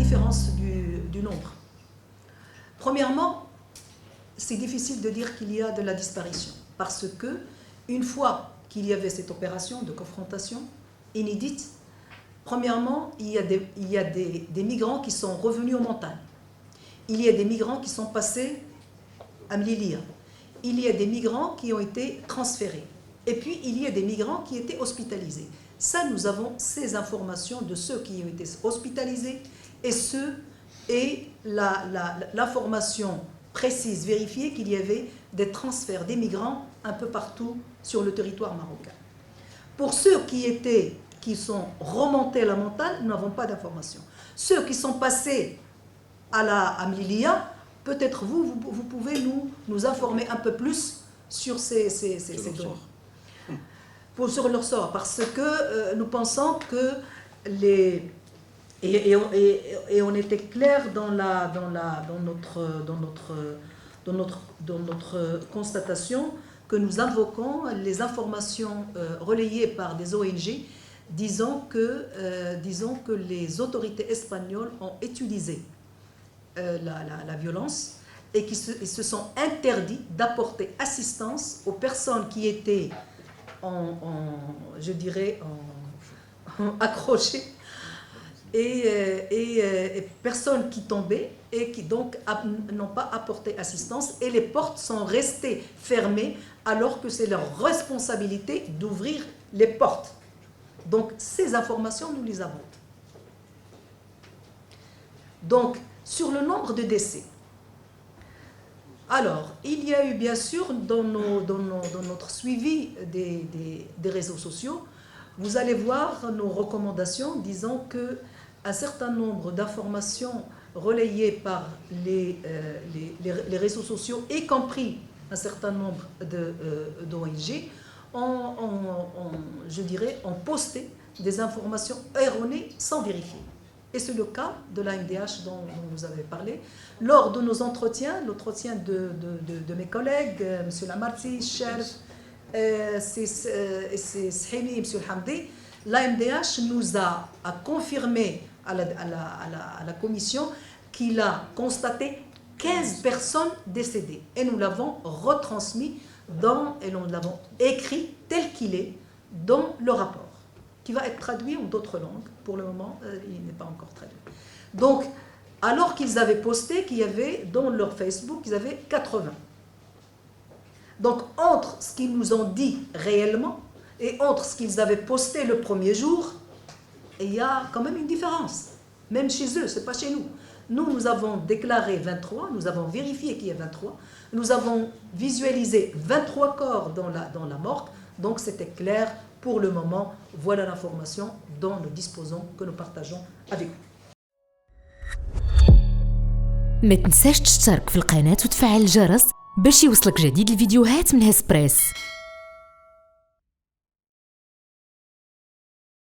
différence du nombre. Premièrement, c'est difficile de dire qu'il y a de la disparition, parce que une fois qu'il y avait cette opération de confrontation inédite, premièrement, il y a des migrants qui sont revenus aux montagnes. Il y a des migrants qui sont passés à Mlilia. Il y a des migrants qui ont été transférés. Et puis, il y a des migrants qui étaient hospitalisés. Ça, nous avons ces informations de ceux qui ont été hospitalisés et l'information précise, vérifiée qu'il y avait des transferts des migrants un peu partout sur le territoire marocain. Pour ceux qui sont remontés à la montagne, nous n'avons pas d'informations. Ceux qui sont passés à Mlilia, peut-être vous pouvez nous informer un peu plus sur ces données. Sur leur sort, parce que nous pensons que et on était clair dans notre constatation que nous invoquons les informations relayées par des ONG disant que les autorités espagnoles ont utilisé la violence et qu'ils se sont interdits d'apporter assistance aux personnes qui étaient accrochées et personnes qui tombaient et qui donc n'ont pas apporté assistance, et les portes sont restées fermées alors que c'est leur responsabilité d'ouvrir les portes. Donc ces informations, nous les avons. Donc sur le nombre de décès, alors il y a eu bien sûr dans notre suivi des réseaux sociaux, vous allez voir nos recommandations disant qu'un certain nombre d'informations relayées par les réseaux sociaux, y compris un certain nombre d'ONG, ont posté des informations erronées sans vérifier. Et c'est le cas de l'AMDH dont vous avez parlé. Lors de nos entretiens, l'entretien de mes collègues, M. Lamarty, Cherf, c'est Sahimi, M. Hamdi, l'AMDH nous a confirmé à la commission qu'il a constaté 15 personnes décédées. Et nous l'avons retransmis et nous l'avons écrit tel qu'il est dans le rapport, qui va être traduit en d'autres langues. Pour le moment, il n'est pas encore traduit. Donc, alors qu'ils avaient posté qu'il y avait dans leur Facebook, ils avaient 80. Donc, entre ce qu'ils nous ont dit réellement et entre ce qu'ils avaient posté le premier jour, il y a quand même une différence. Même chez eux, ce n'est pas chez nous. Nous avons déclaré 23, nous avons vérifié qu'il y a 23, nous avons visualisé 23 corps dans la morgue, donc c'était clair pour le moment. Voilà l'information dont nous disposons, que nous partageons avec vous. ما تنساش تشترك في القناة وتفعل الجرس باش يوصلك جديد الفيديوهات من هسبريس.